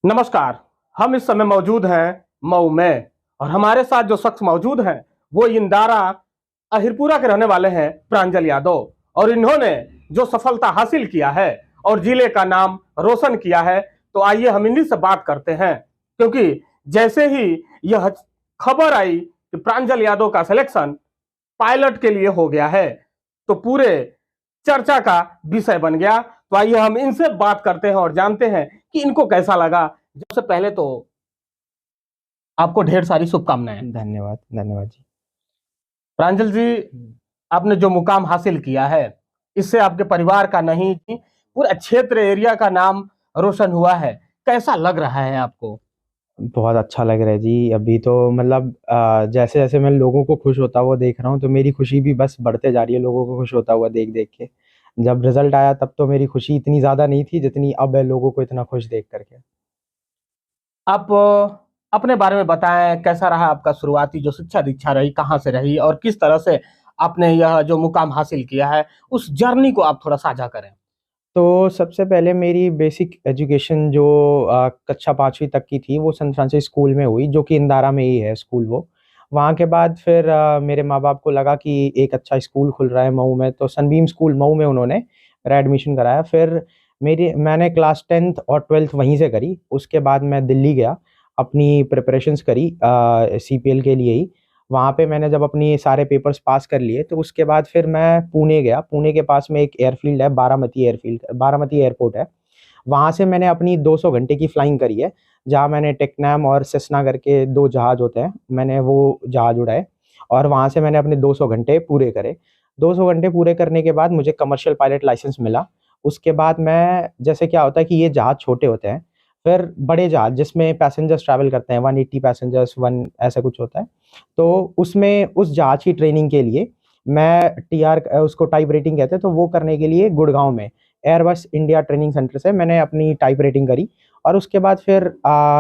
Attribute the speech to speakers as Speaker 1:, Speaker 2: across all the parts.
Speaker 1: नमस्कार। हम इस समय मौजूद हैं मऊ में और हमारे साथ जो शख्स मौजूद हैं वो इंदारा अहिरपुरा के रहने वाले हैं प्रांजल यादव। और इन्होंने जो सफलता हासिल किया है और जिले का नाम रोशन किया है, तो आइए हम इन्हीं से बात करते हैं। क्योंकि जैसे ही यह खबर आई कि प्रांजल यादव का सिलेक्शन पायलट के लिए हो गया है, तो पूरे चर्चा का विषय बन गया। तो आइए हम इनसे बात करते हैं और जानते हैं कि इनको कैसा लगा। सबसे पहले तो आपको ढेर सारी शुभकामनाएं।
Speaker 2: धन्यवाद, धन्यवाद जी।
Speaker 1: प्रांजल जी, आपने जो मुकाम हासिल किया है, इससे आपके परिवार का नहीं, पूरे क्षेत्र एरिया का नाम रोशन हुआ है। कैसा लग रहा है आपको?
Speaker 2: बहुत अच्छा लग रहा है जी। अभी तो मतलब जैसे जैसे मैं लोगों को खुश होता हुआ देख रहा हूँ, तो मेरी खुशी भी बस बढ़ते जा रही है, लोगों को खुश होता हुआ देख देख के। जब रिजल्ट आया तब तो मेरी खुशी इतनी ज़्यादा नहीं थी जितनी अब है लोगों को इतना खुश देख करके।
Speaker 1: आप अपने बारे में बताएं, कैसा रहा आपका शुरुआती जो शिक्षा दीक्षा रही, कहाँ से रही और किस तरह से आपने यह जो मुकाम हासिल किया है, उस जर्नी को आप थोड़ा साझा करें।
Speaker 2: तो सबसे पहले मेरी बेसिक एजुकेशन जो कक्षा 5वीं तक की थी वो सन फ्रांसिस स्कूल में हुई, जो कि इंदारा में ही है स्कूल वो। वहाँ के बाद फिर मेरे माँ-बाप को लगा कि एक अच्छा स्कूल खुल रहा है मऊ में, तो सनबीम स्कूल मऊ में उन्होंने मेरा एडमिशन कराया। फिर मैंने क्लास 10th और 12th वहीं से करी। उसके बाद मैं दिल्ली गया, अपनी प्रिपरेशंस करी सीपीएल के लिए ही। वहाँ पे मैंने जब अपनी सारे पेपर्स पास कर लिए, तो उसके बाद फिर मैं पुणे गया। पुणे के पास में एक एयरफ़ील्ड है, बारामती एयरपोर्ट है। वहाँ से मैंने अपनी 200 घंटे की फ्लाइंग करी है, जहाँ मैंने टेकनाम और सेस्ना करके 2 जहाज़ होते हैं, मैंने वो जहाज़ उड़ाए और वहाँ से मैंने अपने 200 घंटे पूरे करे। 200 घंटे पूरे करने के बाद मुझे कमर्शियल पायलट लाइसेंस मिला। उसके बाद मैं, जैसे क्या होता है कि ये जहाज़ छोटे होते हैं, फिर बड़े जहाज़ जिसमें पैसेंजर्स ट्रैवल करते हैं, 180 पैसेंजर्स, 1 ऐसा कुछ होता है। तो उसमें उस जहाज़ की ट्रेनिंग के लिए मैं उसको टाइप रेटिंग कहते हैं, तो वो करने के लिए गुड़गाँव में एयरबस इंडिया ट्रेनिंग सेंटर से मैंने अपनी टाइप रेटिंग करी। और उसके बाद फिर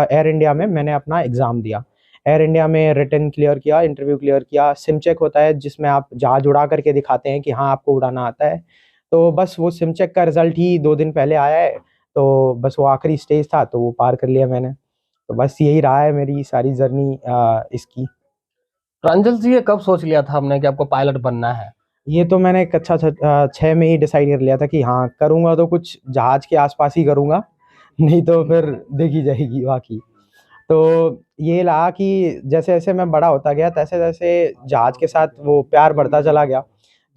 Speaker 2: एयर इंडिया में मैंने अपना एग्ज़ाम दिया। एयर इंडिया में रिटन क्लियर किया, इंटरव्यू क्लियर किया। सिम चेक होता है जिसमें आप जहाज़ उड़ा करके दिखाते हैं कि हाँ, आपको उड़ाना आता है। तो बस वो सिम चेक का रिज़ल्ट ही 2 दिन पहले आया है, तो बस वो आखिरी स्टेज था, तो वो पार कर लिया मैंने। तो बस यही रहा है मेरी सारी जर्नी इसकी।
Speaker 1: प्रांजल जी, ये कब सोच लिया था हमने कि आपको पायलट बनना है?
Speaker 2: ये तो मैंने कक्षा 6 में ही डिसाइड कर लिया था कि हाँ, करूँगा तो कुछ जहाज के आसपास ही करूँगा, नहीं तो फिर देखी जाएगी बाकी। तो ये रहा कि जैसे-जैसे मैं बड़ा होता गया, तैसे-तैसे जहाज के साथ वो प्यार बढ़ता चला गया।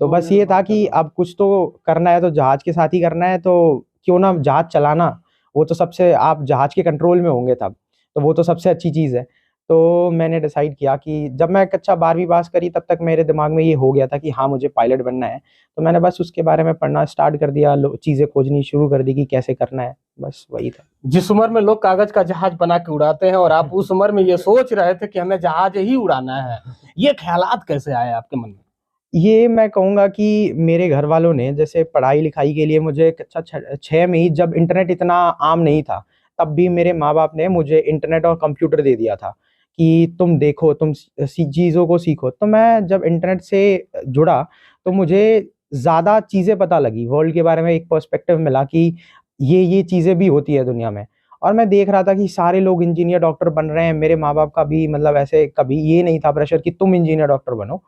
Speaker 2: तो बस ये था कि अब कुछ तो करना है, तो जहाज के साथ ही करना है, तो क्यों ना जहाज चलाना, वो तो सबसे, आप जहाज के कंट्रोल में होंगे तब, तो वो तो सबसे अच्छी चीज़ है। तो मैंने डिसाइड किया कि जब मैं कक्षा 12वीं पास करी, तब तक मेरे दिमाग में ये हो गया था कि हाँ, मुझे पायलट बनना है। तो मैंने बस उसके बारे में पढ़ना स्टार्ट कर दिया, लो चीज़ें खोजनी शुरू कर दी कि कैसे करना है, बस वही था।
Speaker 1: जिस उम्र में लोग कागज का जहाज बना के उड़ाते हैं और आप उस उम्र में ये सोच रहे थे कि हमें जहाज ही उड़ाना है, ये ख्यालात कैसे आए आपके मन में?
Speaker 2: ये मैं कहूँगा कि मेरे घर वालों ने, जैसे पढ़ाई-लिखाई के लिए मुझे कक्षा 6 में ही, जब इंटरनेट इतना आम नहीं था, तब भी मेरे माँ-बाप ने मुझे इंटरनेट और कंप्यूटर दे दिया था कि तुम देखो, तुम चीज़ों को सीखो। तो मैं जब इंटरनेट से जुड़ा, तो मुझे ज़्यादा चीज़ें पता लगी, वर्ल्ड के बारे में एक पर्सपेक्टिव मिला कि ये चीज़ें भी होती है दुनिया में। और मैं देख रहा था कि सारे लोग इंजीनियर, डॉक्टर बन रहे हैं। मेरे माँ-बाप का भी मतलब ऐसे कभी ये नहीं था प्रेशर कि तुम इंजीनियर, डॉक्टर बनो।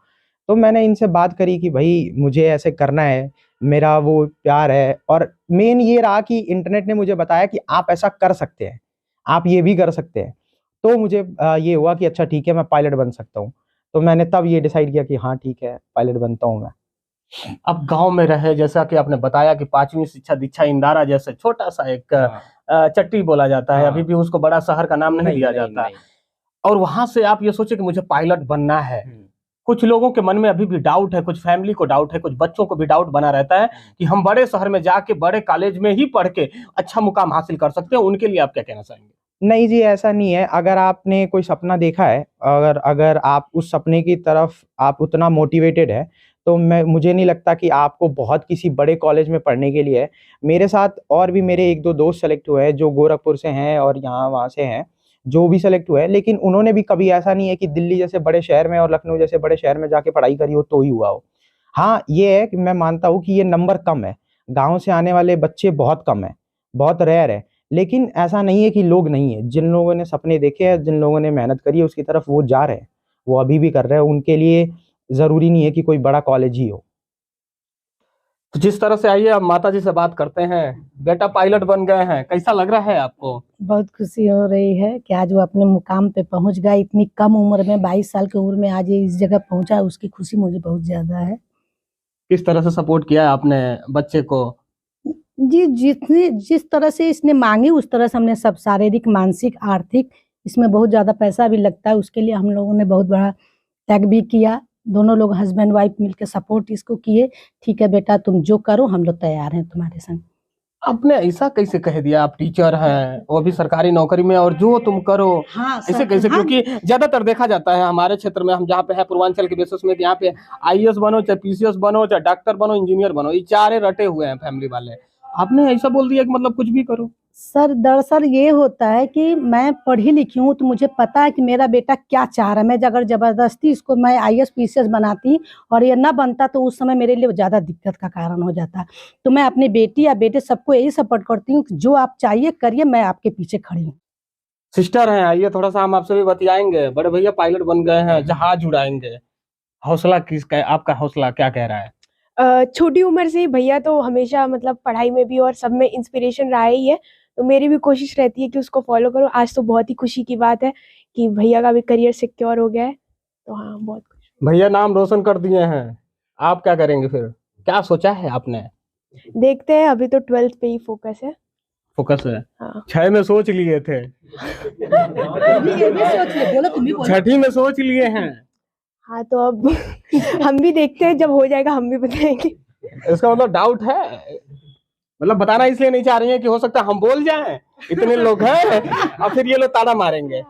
Speaker 2: तो मैंने इनसे बात करी कि भई मुझे ऐसे करना है, मेरा वो प्यार है। और मेन ये रहा कि इंटरनेट ने मुझे बताया कि आप ऐसा कर सकते हैं, आप ये भी कर सकते हैं। तो मुझे ये हुआ कि अच्छा ठीक है, मैं पायलट बन सकता हूँ। तो मैंने तब ये डिसाइड किया कि हाँ ठीक है, पायलट बनता हूँ मैं।
Speaker 1: अब गांव में रहे, जैसा कि आपने बताया कि 5वीं शिक्षा दीक्षा इंदारा जैसे छोटा सा एक चट्टी बोला जाता है, अभी भी उसको बड़ा शहर का नाम नहीं दिया जाता। और वहां से आप ये सोचे कि मुझे पायलट बनना है। कुछ लोगों के मन में अभी भी डाउट है, कुछ फैमिली को डाउट है, कुछ बच्चों को भी डाउट बना रहता है कि हम बड़े शहर में जाके बड़े कॉलेज में ही पढ़ के अच्छा मुकाम हासिल कर सकते हैं। उनके लिए आप क्या कहना चाहेंगे?
Speaker 2: नहीं जी, ऐसा नहीं है। अगर आपने कोई सपना देखा है, अगर अगर आप उस सपने की तरफ आप उतना मोटिवेटेड हैं, तो मुझे नहीं लगता कि आपको बहुत किसी बड़े कॉलेज में पढ़ने के लिए है। मेरे साथ और भी मेरे 1-2 दोस्त सेलेक्ट हुए हैं, जो गोरखपुर से हैं और यहाँ-वहाँ से हैं, जो भी सेलेक्ट हुए हैं। लेकिन उन्होंने भी कभी ऐसा नहीं है कि दिल्ली जैसे बड़े शहर में और लखनऊ जैसे बड़े शहर में जाके पढ़ाई करी हो, तो ही हुआ हो। हाँ, ये है कि मैं मानता हूँ कि ये नंबर कम है। गाँव से आने वाले बच्चे बहुत कम हैं, बहुत रेयर है। लेकिन ऐसा नहीं है कि लोग नहीं है। जिन लोगों ने सपने देखे हैं, जिन लोगों ने मेहनत करी है, उसकी तरफ वो जा रहे हैं, वो अभी भी कर रहे हैं। उनके लिए जरूरी नहीं है कि कोई बड़ा कॉलेज ही हो।
Speaker 1: तो जिस तरह से आइए अब माता जी से बात करते हैं। बेटा पायलट बन गए हैं, कैसा लग रहा है आपको?
Speaker 3: बहुत खुशी हो रही है कि आज वो अपने मुकाम पे पहुंच गया। इतनी कम उम्र में, 22 साल की उम्र में आज ये इस जगह पहुंचा है, उसकी खुशी मुझे बहुत ज्यादा है।
Speaker 1: किस तरह से सपोर्ट किया है आपने बच्चे को?
Speaker 3: जी, जिस तरह से इसने मांगी उस तरह से हमने सब, शारीरिक, मानसिक, आर्थिक, इसमें बहुत ज्यादा पैसा भी लगता है, उसके लिए हम लोगों ने बहुत बड़ा त्याग भी किया। दोनों लोग हस्बैंड वाइफ मिलकर सपोर्ट इसको किए। ठीक है बेटा, तुम जो करो, हम लोग तैयार हैं तुम्हारे संग।
Speaker 1: आपने ऐसा कैसे कह दिया? आप टीचर हैं, वो भी सरकारी नौकरी में, और जो तुम करो
Speaker 3: हाँ
Speaker 1: ऐसे कैसे?
Speaker 3: हाँ,
Speaker 1: क्योंकि ज्यादातर देखा जाता है हमारे क्षेत्र में, हम जहाँ पे है पूर्वांचल के बेसिस में, कि यहाँ पे आईएएस बनो, चाहे पीसीएस बनो, चाहे डॉक्टर बनो, इंजीनियर बनो, ये चारे रटे हुए हैं फैमिली वाले। आपने ऐसा बोल दिया कि मतलब कुछ भी करो।
Speaker 3: सर दरअसल ये होता है कि मैं पढ़ी लिखी हूँ, तो मुझे पता है कि मेरा बेटा क्या चाह रहा है। मैं अगर जबरदस्ती इसको मैं आईएएस पीसीएस बनाती और ये ना बनता, तो उस समय मेरे लिए ज़्यादा दिक्कत का कारण हो जाता। तो मैं अपनी बेटी या बेटे सबको यही सपोर्ट करती हूँ कि जो आप चाहिए करिए, मैं आपके पीछे खड़ी हूँ।
Speaker 1: सिस्टर हैं, आइए थोड़ा सा हम आपसे भी बतियाएंगे। बड़े भैया पायलट बन गए हैं, जहाज उड़ाएंगे, हौसला किसका? आपका हौसला क्या कह रहा है?
Speaker 4: छोटी उम्र से ही भैया तो हमेशा मतलब पढ़ाई में भी और सब में इंस्पिरेशन रहा ही है, तो मेरी भी कोशिश रहती है कि उसको फॉलो करूँ। आज तो बहुत ही खुशी की बात है कि भैया का भी करियर सिक्योर हो गया है, तो हाँ बहुत खुश हूँ।
Speaker 1: भैया नाम रोशन कर दिए हैं, आप क्या करेंगे फिर? क्या सोचा है आपने?
Speaker 4: देखते हैं, अभी तो 12th पे ही फोकस है।
Speaker 1: फोकस है?
Speaker 4: हाँ
Speaker 1: 6 में सोच लिए थे,
Speaker 3: बोलो, तुम भी बोलो।
Speaker 1: 6ठी में सोच लिए हैं।
Speaker 4: हाँ, तो अब हम भी देखते हैं, जब हो जाएगा हम भी बताएंगे।
Speaker 1: इसका मतलब डाउट है, मतलब बताना इसलिए नहीं चाह रही है कि हो सकता है हम बोल जाएं, इतने लोग हैं और फिर ये लोग ताड़ा मारेंगे।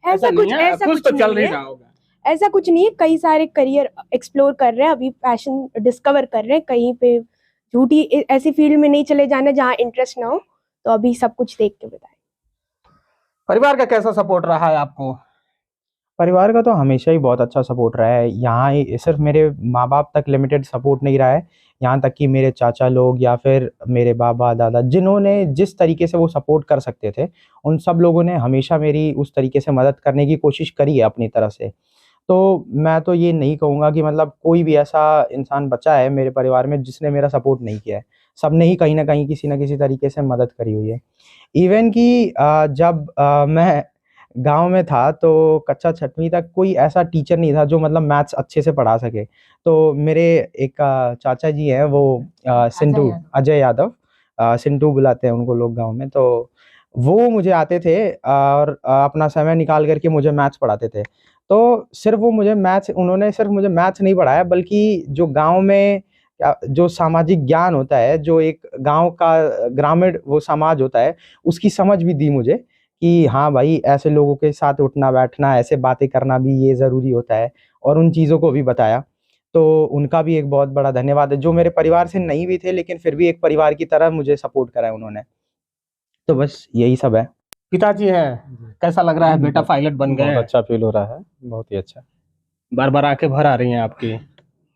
Speaker 4: ऐसा कुछ
Speaker 1: कुछ तो चल नहीं
Speaker 4: है,
Speaker 1: रहा होगा।
Speaker 4: ऐसा कुछ नहीं है। कई सारे करियर एक्सप्लोर कर रहे हैं, अभी पैशन डिस्कवर कर रहे हैं। कहीं पे झूठी ऐसी फील्ड में नहीं चले जाना जहाँ इंटरेस्ट ना हो, तो अभी सब कुछ देख के बताएं।
Speaker 1: परिवार का कैसा सपोर्ट रहा है आपको?
Speaker 2: परिवार का तो हमेशा ही बहुत अच्छा सपोर्ट रहा है। यहाँ सिर्फ मेरे माँ बाप तक लिमिटेड सपोर्ट नहीं रहा है, यहाँ तक कि मेरे चाचा लोग या फिर मेरे बाबा दादा, जिन्होंने जिस तरीके से वो सपोर्ट कर सकते थे, उन सब लोगों ने हमेशा मेरी उस तरीके से मदद करने की कोशिश करी है अपनी तरफ से। तो मैं तो ये नहीं कहूँगा कि मतलब कोई भी ऐसा इंसान बचा है मेरे परिवार में जिसने मेरा सपोर्ट नहीं किया है। सबने ही कहीं न कहीं किसी न किसी तरीके से मदद करी हुई है। इवन कि जब मैं गाँव में था तो कक्षा 6वीं तक कोई ऐसा टीचर नहीं था जो मतलब मैथ्स अच्छे से पढ़ा सके। तो मेरे एक चाचा जी हैं, वो सिंटू, अजय यादव, सिंटू बुलाते हैं उनको लोग गाँव में। तो वो मुझे आते थे और अपना समय निकाल कर के मुझे मैथ्स पढ़ाते थे। तो सिर्फ़ वो मुझे मैथ्स उन्होंने सिर्फ़ मुझे मैथ्स नहीं पढ़ाया, बल्कि जो गाँव में जो सामाजिक ज्ञान होता है, जो एक गाँव का ग्रामीण वो समाज होता है, उसकी समझ भी दी मुझे कि हाँ भाई, ऐसे लोगों के साथ उठना-बैठना, ऐसे बातें करना भी ये ज़रूरी होता है, और उन चीज़ों को भी बताया। तो उनका भी एक बहुत बड़ा धन्यवाद है, जो मेरे परिवार से नहीं भी थे, लेकिन फिर भी एक परिवार की तरह मुझे सपोर्ट करा है उन्होंने। तो बस यही सब है।
Speaker 1: पिताजी हैं, कैसा लग रहा है? बेटा पायलट बन गए
Speaker 5: बहुत
Speaker 1: हैं,
Speaker 5: अच्छा फील हो रहा है, बहुत ही अच्छा।
Speaker 1: बार-बार आंखें भर आ रही हैं आपकी।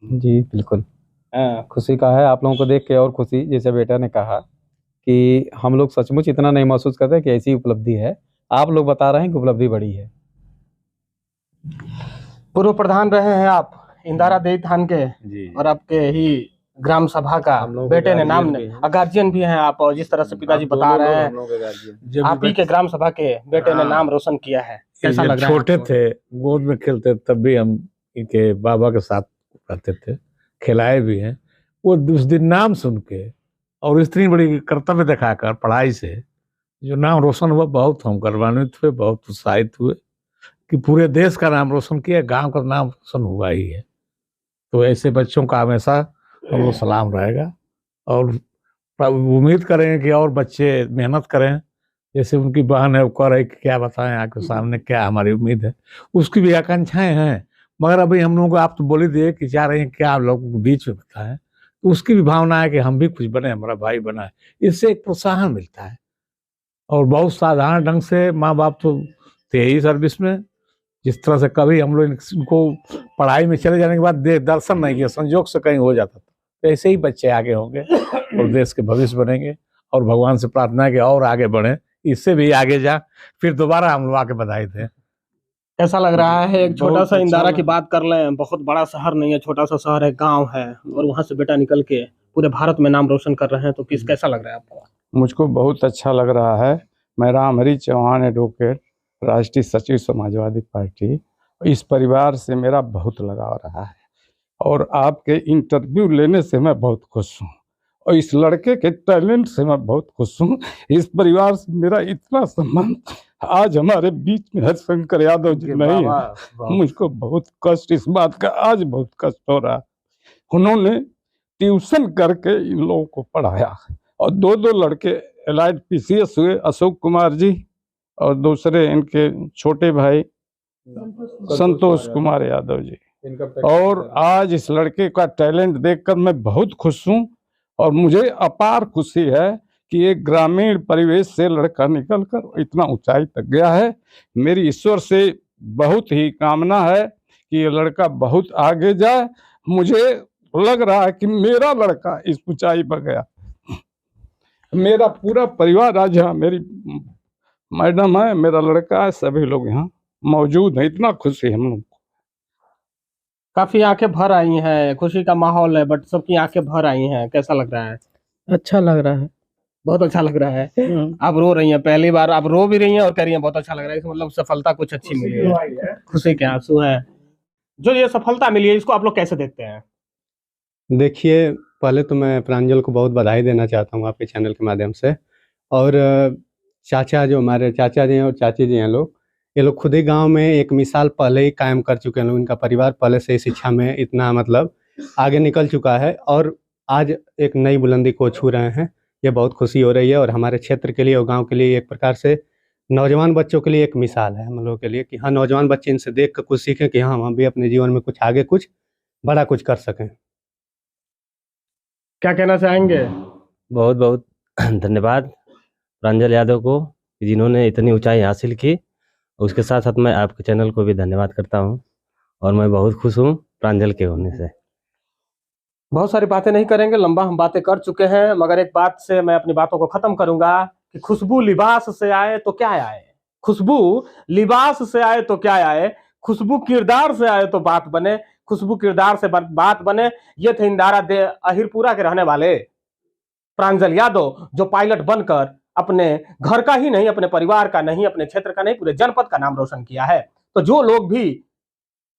Speaker 5: जी, बिल्कुल।
Speaker 1: हाँ,
Speaker 5: खुशी का है आप लोगों को देख के, और खुशी जैसे बेटा ने कहा कि हम लोग सचमुच इतना नहीं महसूस करते कि ऐसी उपलब्धि है। आप लोग बता रहे हैं कि उपलब्धि बड़ी है।
Speaker 1: पूर्व प्रधान रहे हैं आप इंदारा देवी थान के,
Speaker 5: जी।
Speaker 1: और आपके ही ग्राम सभा का
Speaker 5: हम लोगों के
Speaker 1: बेटे ने नाम
Speaker 5: गार्जियन भी हैं।
Speaker 1: गार्जियन भी हैं आप, और जिस तरह से पिताजी बता रहे हैं, आप ही के ग्राम सभा के बेटे ने नाम रोशन किया है। कैसा
Speaker 6: जब
Speaker 1: लग रहा है
Speaker 6: छोटे
Speaker 1: आपको?
Speaker 6: थे, गोद में खेलते तब भी हम इनके बाबा के साथ रहते थे, खिलाए भी हैं। वो उस दिन नाम सुन के और इतनी बड़ी कर्तव्य दिखाकर पढ़ाई से जो नाम रोशन हुआ, बहुत हम गौरवान्वित हुए, बहुत उत्साहित हुए कि पूरे देश का नाम रोशन किया, गांव का नाम रोशन हुआ ही है। तो ऐसे बच्चों का हमेशा हम लोग सलाम रहेगा, और उम्मीद करेंगे कि और बच्चे मेहनत करें। जैसे उनकी बहन है, वो कह रही कि क्या बताएं आपके सामने, क्या हमारी उम्मीद है। उसकी भी आकांक्षाएं हैं, मगर अभी हम लोगों को आप तो बोल ही दिए कि चाह रहे हैं क्या आप लोगों को बीच में बताएं। तो उसकी भी भावना है कि हम भी कुछ बने, हमारा भाई बना है। इससे एक प्रोत्साहन मिलता है, और बहुत साधारण ढंग से माँ बाप तो थे ही सर्विस में। जिस तरह से कभी हम लोग इनको पढ़ाई में चले जाने के बाद दर्शन नहीं किया, संजोग से कहीं हो जाता था, तो ऐसे ही बच्चे आगे होंगे और देश के भविष्य बनेंगे। और भगवान से प्रार्थना है कि और आगे बढ़ें, इससे भी आगे जा, फिर दोबारा हम लोग आके बधाई थे।
Speaker 1: कैसा लग रहा है? एक छोटा
Speaker 5: बहुत
Speaker 1: सा
Speaker 5: अच्छा
Speaker 1: इंदारा की
Speaker 5: लगा।
Speaker 1: बात कर लें, बहुत बड़ा शहर नहीं है, छोटा सा शहर है, गांव है, और वहां से बेटा निकल के पूरे भारत में नाम रोशन कर रहे हैं, तो कैसा लग रहा है आपको?
Speaker 5: मुझको बहुत अच्छा लग रहा है। मैं रामहरि चौहान एडवोकेट, राष्ट्रीय सचिव समाजवादी पार्टी, इस परिवार से मेरा बहुत लगाव रहा है और आपके इंटरव्यू लेने से मैं बहुत खुश हूँ और इस लड़के के टैलेंट से मैं बहुत खुश हूँ। इस परिवार से मेरा इतना संबंध, आज हमारे बीच में हरिशंकर यादव जी नहीं है, मुझको बहुत कष्ट इस बात का आज बहुत कष्ट हो रहा है। उन्होंने ट्यूशन करके इन लोगों को पढ़ाया और दो लड़के एलाइड पीसीएस हुए, अशोक कुमार जी और दूसरे इनके छोटे भाई संतोष कुमार यादव जी। और आज इस लड़के का टैलेंट देखकर मैं बहुत खुश हूँ और मुझे अपार खुशी है कि एक ग्रामीण परिवेश से लड़का निकलकर इतना ऊंचाई तक गया है। मेरी ईश्वर से बहुत ही कामना है कि ये लड़का बहुत आगे जाए। मुझे लग रहा है कि मेरा लड़का इस ऊंचाई पर गया। मेरा पूरा परिवार आज यहाँ, मेरी मैडम है, मेरा लड़का है, सभी लोग यहाँ मौजूद हैं। इतना खुशी हम लोग।
Speaker 1: काफी आंखें भर आई हैं, खुशी का माहौल है, बट सबकी आंखें भर आई हैं। कैसा लग रहा है?
Speaker 2: अच्छा लग रहा है।
Speaker 1: बहुत अच्छा लग रहा है। आप रो रही हैं, पहली बार आप रो भी रही हैं और कह रही हैं बहुत अच्छा लग रहा है, इसका मतलब सफलता कुछ अच्छी मिली है, खुशी के आंसू हैं। जो ये सफलता मिली है, इसको आप लोग कैसे देखते हैं?
Speaker 7: देखिए, पहले तो मैं प्रांजल को बहुत बधाई देना चाहता हूँ आपके चैनल के माध्यम से। और चाचा, जो हमारे चाचा जी हैं और चाची जी हैं लोग, ये लोग खुद ही गांव में एक मिसाल पहले ही कायम कर चुके हैं लोग। इनका परिवार पहले से ही शिक्षा में इतना मतलब आगे निकल चुका है और आज एक नई बुलंदी को छू रहे हैं। ये बहुत खुशी हो रही है और हमारे क्षेत्र के लिए और गाँव के लिए एक प्रकार से नौजवान बच्चों के लिए एक मिसाल है हम लोगों के लिए कि हाँ, नौजवान बच्चे इनसे देख कर कुछ सीखें कि हाँ, हम भी अपने जीवन में कुछ आगे कुछ बड़ा कुछ कर सकें।
Speaker 1: क्या कहना चाहेंगे?
Speaker 8: बहुत बहुत धन्यवाद प्रांजल यादव को कि जिन्होंने इतनी ऊंचाई हासिल की। उसके साथ साथ मैं आपके चैनल को भी धन्यवाद करता हूं और मैं बहुत खुश हूं प्रांजल के होने से।
Speaker 1: बहुत सारी बातें नहीं करेंगे, लंबा हम बातें कर चुके हैं, मगर एक बात से मैं अपनी बातों को खत्म करूंगा कि खुशबू लिबास से आए तो क्या आए, खुशबू लिबास से आए तो क्या आए, खुशबू किरदार से आए तो बात बने, खुशबू किरदार से बात बने। ये थे इंदारा दे अहिरपुरा के रहने वाले प्रांजल यादव, जो पायलट बनकर अपने घर का ही नहीं, अपने परिवार का नहीं, अपने क्षेत्र का नहीं, पूरे जनपद का नाम रोशन किया है। तो जो लोग भी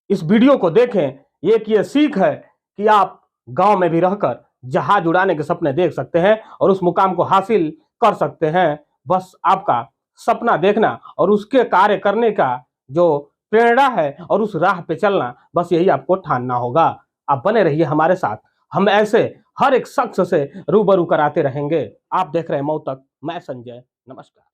Speaker 1: इस वीडियो को देखें, ये सीख है कि आप गांव में भी रहकर जहाज उड़ाने के सपने देख सकते हैं और उस मुकाम को हासिल कर सकते हैं। बस आपका सपना देखना और उसके कार्य करने का जो प्रेरणा है और उस राह पे चलना, बस यही आपको ठानना होगा। आप बने रहिए हमारे साथ, हम ऐसे हर एक शख्स से रूबरू कराते रहेंगे। आप देख रहे हैं मऊ तक, मैं संजय, नमस्कार।